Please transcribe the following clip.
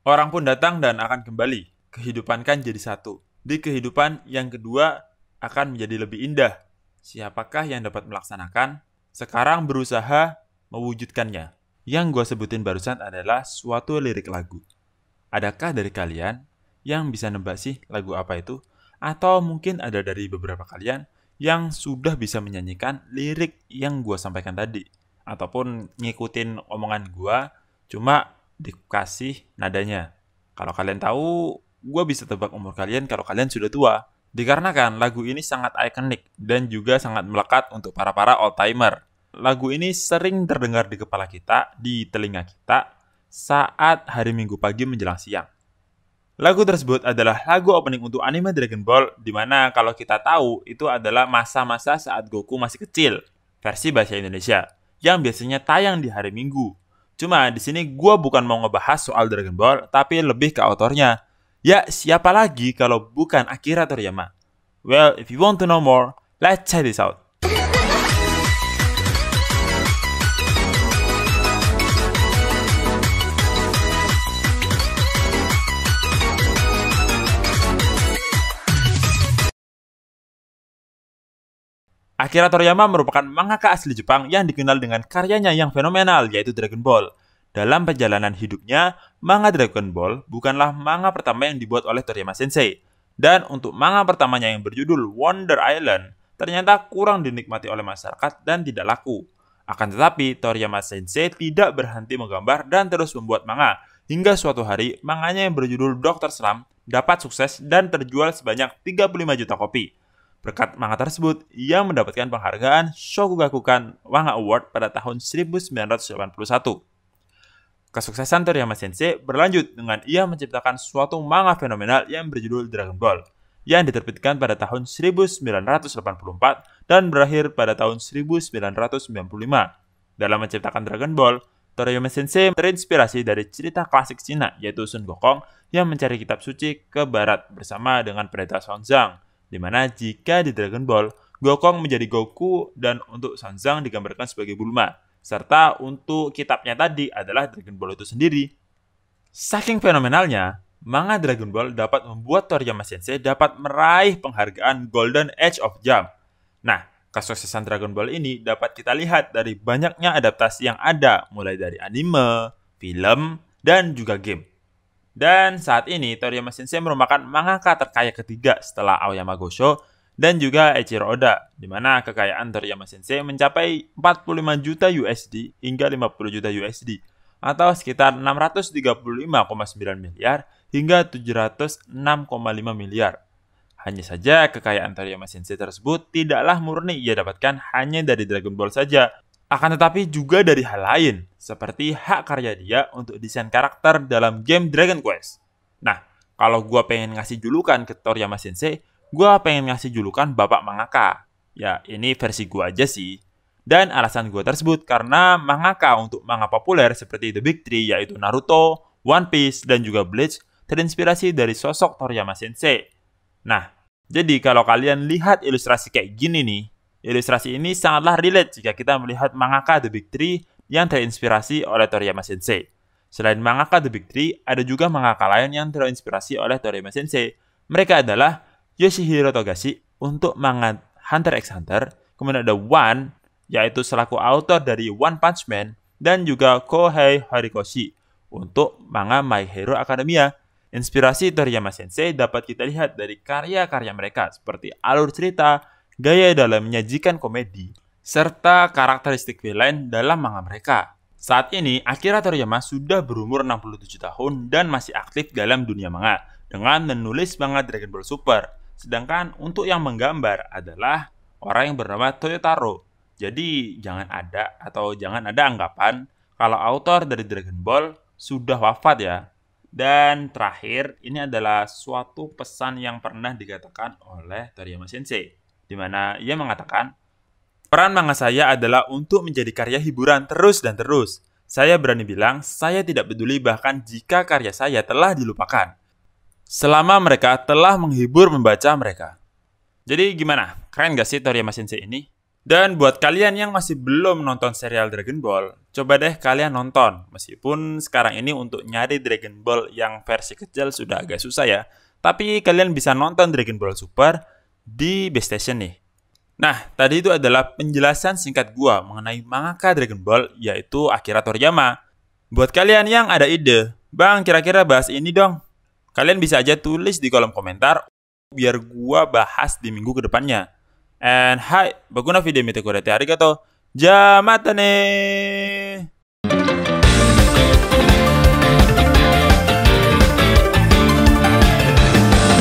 Orang pun datang dan akan kembali. Kehidupan kan jadi satu. Di kehidupan yang kedua akan menjadi lebih indah. Siapakah yang dapat melaksanakan? Sekarang berusaha mewujudkannya. Yang gue sebutin barusan adalah suatu lirik lagu. Adakah dari kalian yang bisa nebak sih lagu apa itu? Atau mungkin ada dari beberapa kalian yang sudah bisa menyanyikan lirik yang gue sampaikan tadi? Ataupun ngikutin omongan gue, cuma dikasih nadanya. Kalau kalian tahu, gue bisa tebak umur kalian kalau kalian sudah tua. Dikarenakan lagu ini sangat ikonik dan juga sangat melekat untuk para old-timer. Lagu ini sering terdengar di kepala kita, di telinga kita, saat hari Minggu pagi menjelang siang. Lagu tersebut adalah lagu opening untuk anime Dragon Ball, di mana kalau kita tahu itu adalah masa-masa saat Goku masih kecil, versi bahasa Indonesia, yang biasanya tayang di hari Minggu. Cuma di sini gue bukan mau ngebahas soal Dragon Ball, tapi lebih ke autornya. Ya, siapa lagi kalau bukan Akira Toriyama? Well, if you want to know more, let's check this out. Akira Toriyama merupakan mangaka asli Jepang yang dikenal dengan karyanya yang fenomenal, yaitu Dragon Ball. Dalam perjalanan hidupnya, manga Dragon Ball bukanlah manga pertama yang dibuat oleh Toriyama Sensei. Dan untuk manga pertamanya yang berjudul Wonder Island, ternyata kurang dinikmati oleh masyarakat dan tidak laku. Akan tetapi, Toriyama Sensei tidak berhenti menggambar dan terus membuat manga. Hingga suatu hari, manganya yang berjudul Dr. Slump dapat sukses dan terjual sebanyak 35 juta kopi. Berkat manga tersebut, ia mendapatkan penghargaan Shogakukan Manga Award pada tahun 1981. Kesuksesan Toriyama Sensei berlanjut dengan ia menciptakan suatu manga fenomenal yang berjudul Dragon Ball, yang diterbitkan pada tahun 1984 dan berakhir pada tahun 1995. Dalam menciptakan Dragon Ball, Toriyama Sensei terinspirasi dari cerita klasik Cina, yaitu Sun Gokong yang mencari kitab suci ke barat bersama dengan pendeta Xuanzang. Di mana jika di Dragon Ball, Gokong menjadi Goku dan untuk Xuanzang digambarkan sebagai Bulma. Serta untuk kitabnya tadi adalah Dragon Ball itu sendiri. Saking fenomenalnya, manga Dragon Ball dapat membuat Toriyama Sensei dapat meraih penghargaan Golden Age of Jump. Nah, kesuksesan Dragon Ball ini dapat kita lihat dari banyaknya adaptasi yang ada, mulai dari anime, film, dan juga game. Dan saat ini, Toriyama Sensei merupakan mangaka terkaya ketiga setelah Aoyama Gosho dan juga Eiichiro Oda, di mana kekayaan Toriyama Sensei mencapai 45 juta USD hingga 50 juta USD, atau sekitar 635,9 miliar hingga 706,5 miliar. Hanya saja kekayaan Toriyama Sensei tersebut tidaklah murni ia dapatkan hanya dari Dragon Ball saja, akan tetapi juga dari hal lain, seperti hak karya dia untuk desain karakter dalam game Dragon Quest. Nah, kalau gue pengen ngasih julukan ke Toriyama Sensei, gue pengen ngasih julukan Bapak Mangaka. Ya, ini versi gue aja sih. Dan alasan gue tersebut karena mangaka untuk manga populer seperti The Big Three, yaitu Naruto, One Piece, dan juga Bleach, terinspirasi dari sosok Toriyama Sensei. Nah, jadi kalau kalian lihat ilustrasi kayak gini nih, ilustrasi ini sangatlah relate jika kita melihat mangaka The Big Three yang terinspirasi oleh Toriyama Sensei. Selain mangaka The Big Three, ada juga mangaka lain yang terinspirasi oleh Toriyama Sensei. Mereka adalah Yoshihiro Togashi untuk manga Hunter x Hunter, kemudian ada One, yaitu selaku autor dari One Punch Man, dan juga Kohei Horikoshi untuk manga My Hero Academia. Inspirasi Toriyama Sensei dapat kita lihat dari karya-karya mereka seperti alur cerita, gaya dalam menyajikan komedi, serta karakteristik villain dalam manga mereka. Saat ini, Akira Toriyama sudah berumur 67 tahun dan masih aktif dalam dunia manga dengan menulis manga Dragon Ball Super. Sedangkan untuk yang menggambar adalah orang yang bernama Toyotaro. Jadi jangan ada anggapan kalau autor dari Dragon Ball sudah wafat ya. Dan terakhir, ini adalah suatu pesan yang pernah dikatakan oleh Toriyama Sensei, di mana ia mengatakan, peran manga saya adalah untuk menjadi karya hiburan terus dan terus. Saya berani bilang, saya tidak peduli bahkan jika karya saya telah dilupakan, selama mereka telah menghibur membaca mereka. Jadi gimana? Keren gak sih Toriyama Sensei ini? Dan buat kalian yang masih belum nonton serial Dragon Ball, coba deh kalian nonton. Meskipun sekarang ini untuk nyari Dragon Ball yang versi kecil sudah agak susah ya. Tapi kalian bisa nonton Dragon Ball Super di Base Station nih. Nah, tadi itu adalah penjelasan singkat gua mengenai mangaka Dragon Ball, yaitu Akira Toriyama. Buat kalian yang ada ide, Bang kira-kira bahas ini dong. Kalian bisa aja tulis di kolom komentar, biar gua bahas di minggu kedepannya. And hai, baguna video mite korete arigato. Jamatane.